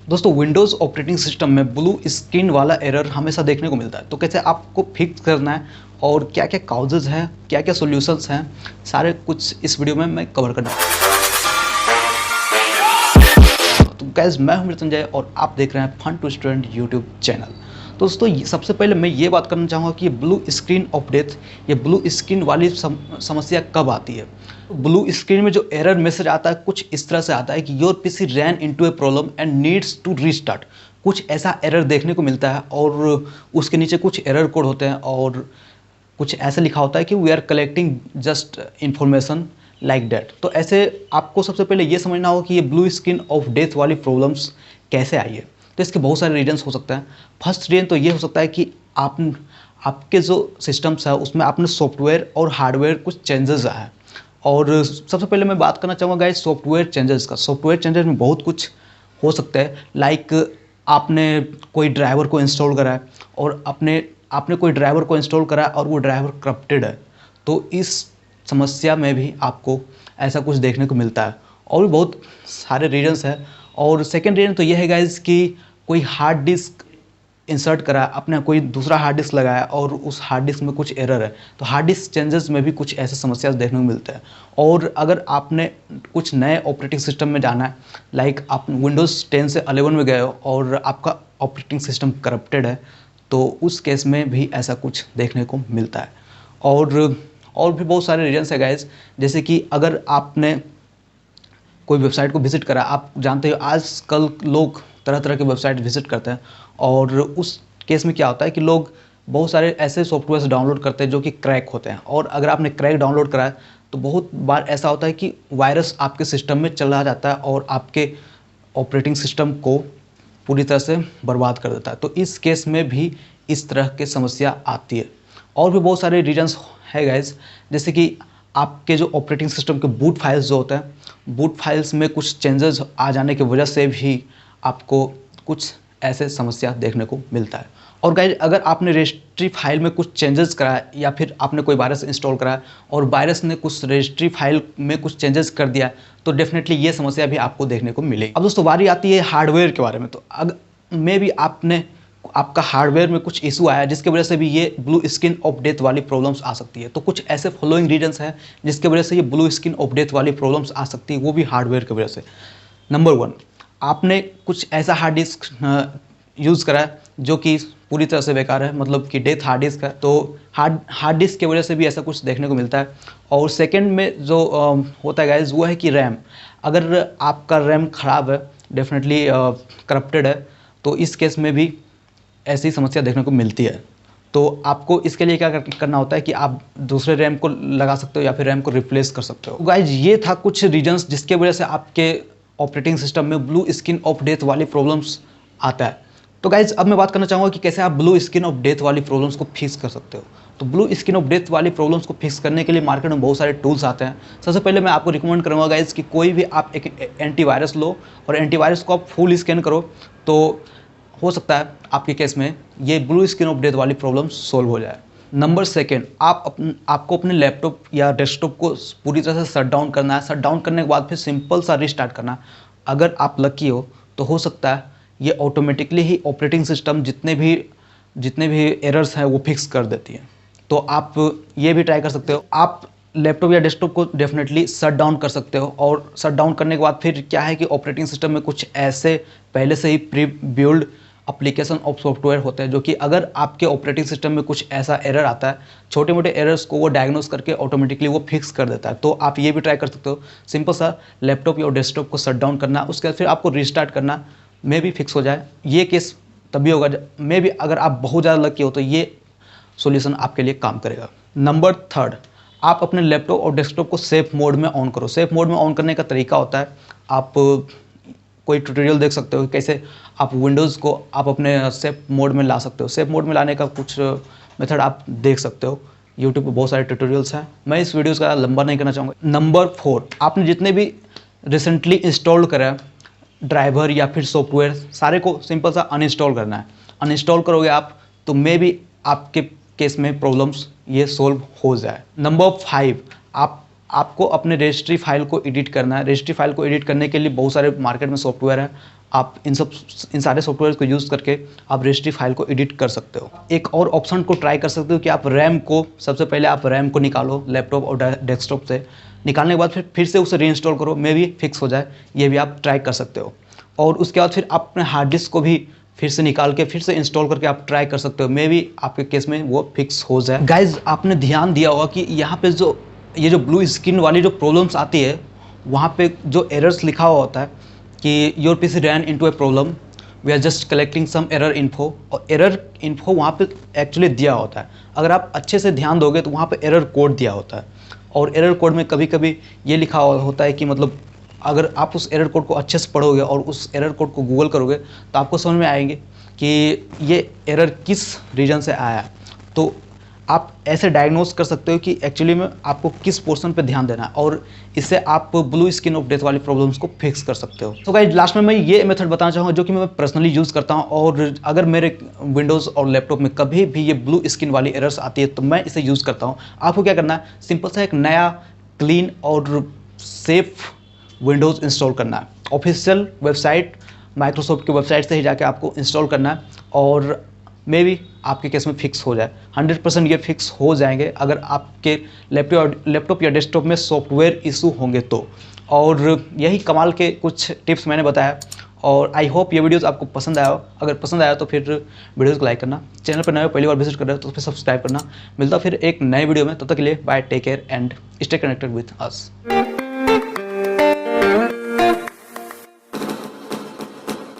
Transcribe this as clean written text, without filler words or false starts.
दोस्तों Windows operating system में blue screen वाला एरर हमेशा देखने को मिलता है। तो कैसे आपको फिक्स करना है और क्या क्या काउजेज़ हैं, क्या क्या सॉल्यूशंस हैं, सारे कुछ इस वीडियो में मैं कवर करना। तो गाइस मैं हूं मृत्युंजय और आप देख रहे हैं fun to student YouTube channel. तो दोस्तों सबसे पहले मैं ये बात करना चाहूँगा कि ये ब्लू स्क्रीन ऑफ डेथ, ये ब्लू स्क्रीन वाली समस्या कब आती है। ब्लू स्क्रीन में जो एरर मैसेज आता है कुछ इस तरह से आता है कि your PC ran into a problem and needs to restart. कुछ ऐसा एरर देखने को मिलता है और उसके नीचे कुछ एरर कोड होते हैं और कुछ ऐसा लिखा होता है कि we are collecting just information like that. तो ऐसे आपको सबसे पहले ये समझना होगा कि ये ब्लू स्क्रीन ऑफ डेथ वाली प्रॉब्लम्स कैसे आई है। तो इसके बहुत सारे रीजन्स हो सकते हैं। फर्स्ट रीजन तो ये हो सकता है कि आपके जो सिस्टम्स है उसमें आपने सॉफ्टवेयर और हार्डवेयर कुछ चेंजेस आए हैं। और सबसे पहले मैं बात करना चाहूँगा गाइस सॉफ्टवेयर चेंजेस का। सॉफ्टवेयर चेंजेस में बहुत कुछ हो सकता है, लाइक आपने कोई ड्राइवर को इंस्टॉल करा है और आपने कोई ड्राइवर को इंस्टॉल करा है और वो ड्राइवर करप्टेड है। तो इस समस्या में भी आपको ऐसा कुछ देखने को मिलता है और भी बहुत सारे रीजन्स हैं। और सेकेंड रीजन तो ये है गाइस कि कोई हार्ड डिस्क इंसर्ट करा, अपने कोई दूसरा हार्ड डिस्क लगाया और उस हार्ड डिस्क में कुछ एरर है। तो हार्ड डिस्क चेंजेस में भी कुछ ऐसे समस्या देखने को मिलते हैं। और अगर आपने कुछ नए ऑपरेटिंग सिस्टम में जाना है, लाइक आप विंडोज़ 10 से 11 में गए हो और आपका ऑपरेटिंग सिस्टम करप्टेड है, तो उस केस में भी ऐसा कुछ देखने को मिलता है। और भी बहुत सारे रीजन्स है गाइस, जैसे कि अगर आपने कोई वेबसाइट को विजिट करा, आप जानते हो आजकल लोग तरह तरह के वेबसाइट विजिट करते हैं और उस केस में क्या होता है कि लोग बहुत सारे ऐसे सॉफ्टवेयर डाउनलोड करते हैं जो कि क्रैक होते हैं। और अगर आपने क्रैक डाउनलोड करा है तो बहुत बार ऐसा होता है कि वायरस आपके सिस्टम में चला जाता है और आपके ऑपरेटिंग सिस्टम को पूरी तरह से बर्बाद कर देता है। तो इस केस में भी इस तरह की समस्या आती है। और भी बहुत सारे रीजन्स है गाइज, जैसे कि आपके जो ऑपरेटिंग सिस्टम के बूट फाइल्स जो होते हैं, बूट फाइल्स में कुछ चेंजेस आ जाने की वजह से भी आपको कुछ ऐसे समस्या देखने को मिलता है। और गाइज अगर आपने रजिस्ट्री फाइल में कुछ चेंजेस कराया या फिर आपने कोई वायरस इंस्टॉल कराया और वायरस ने कुछ रजिस्ट्री फाइल में कुछ चेंजेस कर दिया, तो डेफिनेटली ये समस्या भी आपको देखने को मिलेगी। अब दोस्तों बारी आती है हार्डवेयर के बारे में। तो अगर मे भी आपका हार्डवेयर में कुछ इशू आया जिसकी वजह से भी ये ब्लू स्क्रीन ऑफ डेथ वाली प्रॉब्लम्स आ सकती है। तो कुछ ऐसे फॉलोइंग रीजन्स हैं जिसकी वजह से ये ब्लू स्क्रीन ऑफ डेथ वाली प्रॉब्लम्स आ सकती है, वो भी हार्डवेयर की वजह से। नंबर 1, आपने कुछ ऐसा हार्ड डिस्क यूज़ करा है जो कि पूरी तरह से बेकार है, मतलब कि डेथ हार्ड डिस्क है। तो हार्ड डिस्क की वजह से भी ऐसा कुछ देखने को मिलता है। और सेकेंड में जो होता है गाइज वो है कि रैम। अगर आपका रैम ख़राब है, डेफिनेटली करप्टेड है, तो इस केस में भी ऐसी समस्या देखने को मिलती है। तो आपको इसके लिए क्या करना होता है कि आप दूसरे रैम को लगा सकते हो या फिर रैम को रिप्लेस कर सकते हो। गाइज ये था कुछ रीजन्स जिसके वजह से आपके ऑपरेटिंग सिस्टम में ब्लू स्क्रीन ऑफ डेथ वाली प्रॉब्लम्स आता है। तो गाइज अब मैं बात करना चाहूँगा कि कैसे आप ब्लू स्क्रीन ऑफ डेथ वाली प्रॉब्लम्स को फिक्स कर सकते हो। तो ब्लू स्क्रीन ऑफ डेथ वाली प्रॉब्लम्स को फिक्स करने के लिए मार्केट में बहुत सारे टूल्स आते हैं। सबसे पहले मैं आपको रिकमेंड करूँगा गाइज कि कोई भी आप एक एंटीवायरस लो और एंटीवायरस को आप फुल स्कैन करो, तो हो सकता है आपके केस में ये ब्लू स्क्रीन ऑफ डेथ वाली प्रॉब्लम सोल्व हो जाए। नंबर 2, आपको अपने लैपटॉप या डेस्कटॉप को पूरी तरह से शट डाउन करना है। शट डाउन करने के बाद फिर सिंपल सा रीस्टार्ट करना है। अगर आप लकी हो तो हो सकता है ये ऑटोमेटिकली ही ऑपरेटिंग सिस्टम जितने भी एरर्स हैं वो फिक्स कर देती है। तो आप ये भी ट्राई कर सकते हो। आप लैपटॉप या डेस्कटॉप को डेफिनेटली शट डाउन कर सकते हो। और शट डाउन करने के बाद फिर क्या है कि ऑपरेटिंग सिस्टम में कुछ ऐसे पहले से ही pre build application of software होते हैं जो कि अगर आपके ऑपरेटिंग सिस्टम में कुछ ऐसा एरर आता है, छोटे मोटे एरर्स को वो डायग्नोस करके ऑटोमेटिकली वो फिक्स कर देता है। तो आप ये भी ट्राई कर सकते हो। सिंपल सा लैपटॉप या डेस्कटॉप को शट डाउन करना, उसके बाद फिर आपको रिस्टार्ट करना, मे भी फिक्स हो जाए। ये केस तभी होगा मे भी अगर आप बहुत ज़्यादा लकी हो तो ये सॉल्यूशन आपके लिए काम करेगा। नंबर 3, आप अपने लैपटॉप और डेस्कटॉप को सेफ मोड में ऑन करो। सेफ मोड में ऑन करने का तरीका होता है, आप कोई ट्यूटोरियल देख सकते हो कैसे आप विंडोज़ को आप अपने सेफ मोड में ला सकते हो। सेफ मोड में लाने का कुछ मेथड आप देख सकते हो, यूट्यूब पे बहुत सारे ट्यूटोरियल्स हैं। मैं इस वीडियोज़ का लंबा नहीं करना चाहूँगा। नंबर 4, आपने जितने भी रिसेंटली इंस्टॉल करा ड्राइवर या फिर सॉफ्टवेयर सारे को सिंपल सा अनइंस्टॉल करना है। अनइंस्टॉल करोगे आप तो मे भी आपके केस में प्रॉब्लम्स ये सोल्व हो जाए। नंबर 5, आपको अपने रजिस्ट्री फाइल को एडिट करना है। रजिस्ट्री फाइल को एडिट करने के लिए बहुत सारे मार्केट में सॉफ्टवेयर है, आप इन सारे सॉफ्टवेयर को यूज़ करके आप रजिस्ट्री फाइल को एडिट कर सकते हो। एक और ऑप्शन को ट्राई कर सकते हो कि आप रैम को, सबसे पहले आप रैम को निकालो लैपटॉप और डेस्कटॉप से। निकालने के बाद फिर से उसे रीइंस्टॉल करो, मे भी फिक्स हो जाए, ये भी आप ट्राई कर सकते हो। और उसके बाद फिर आप अपने हार्ड डिस्क को भी फिर से निकाल के फिर से इंस्टॉल करके आप ट्राई कर सकते हो, मे भी आपके केस में वो फिक्स हो जाए। गाइज, आपने ध्यान दिया होगा कि यहाँ पे ये जो ब्लू स्क्रीन वाली जो प्रॉब्लम्स आती है, वहाँ पे जो एरर्स लिखा हुआ होता है कि your PC ran into a problem, we are just collecting some error info, और एरर इन्फो वहाँ पे एक्चुअली दिया होता है। अगर आप अच्छे से ध्यान दोगे तो वहाँ पे एरर कोड दिया होता है, और एरर कोड में कभी कभी ये लिखा होता है कि मतलब अगर आप उस एरर कोड को अच्छे से पढ़ोगे और उस एरर कोड को गूगल करोगे तो आपको समझ में आएंगे कि ये एरर किस रीजन से आया है। तो आप ऐसे डायग्नोस कर सकते हो कि एक्चुअली में आपको किस पोर्शन पे ध्यान देना है, और इससे आप ब्लू स्क्रीन ऑफ डेथ वाली प्रॉब्लम्स को फिक्स कर सकते हो। तो गाइस, लास्ट में मैं ये मेथड बताना चाहूँगा जो कि मैं पर्सनली यूज़ करता हूँ, और अगर मेरे विंडोज़ और लैपटॉप में कभी भी ये ब्लू स्क्रीन वाली एरर्स आती है तो मैं इसे यूज़ करता हूँ। आपको क्या करना है, सिंपल सा एक नया क्लीन और सेफ विंडोज़ इंस्टॉल करना है। ऑफिशियल वेबसाइट, माइक्रोसॉफ्ट की वेबसाइट से ही जाके आपको इंस्टॉल करना है, और मे बी आपके केस में फिक्स हो जाए। 100% ये फिक्स हो जाएंगे अगर आपके लैपटॉप या डेस्कटॉप में सॉफ्टवेयर इशू होंगे तो। और यही कमाल के कुछ टिप्स मैंने बताया, और आई होप ये वीडियोस आपको पसंद आया हो। अगर पसंद आया तो फिर वीडियोस को लाइक करना, चैनल पर नए हो, पहली बार विजिट कर रहे हो तो फिर सब्सक्राइब करना। मिलता फिर एक नए वीडियो में, तब तक के लिए bye, take care and stay connected with us.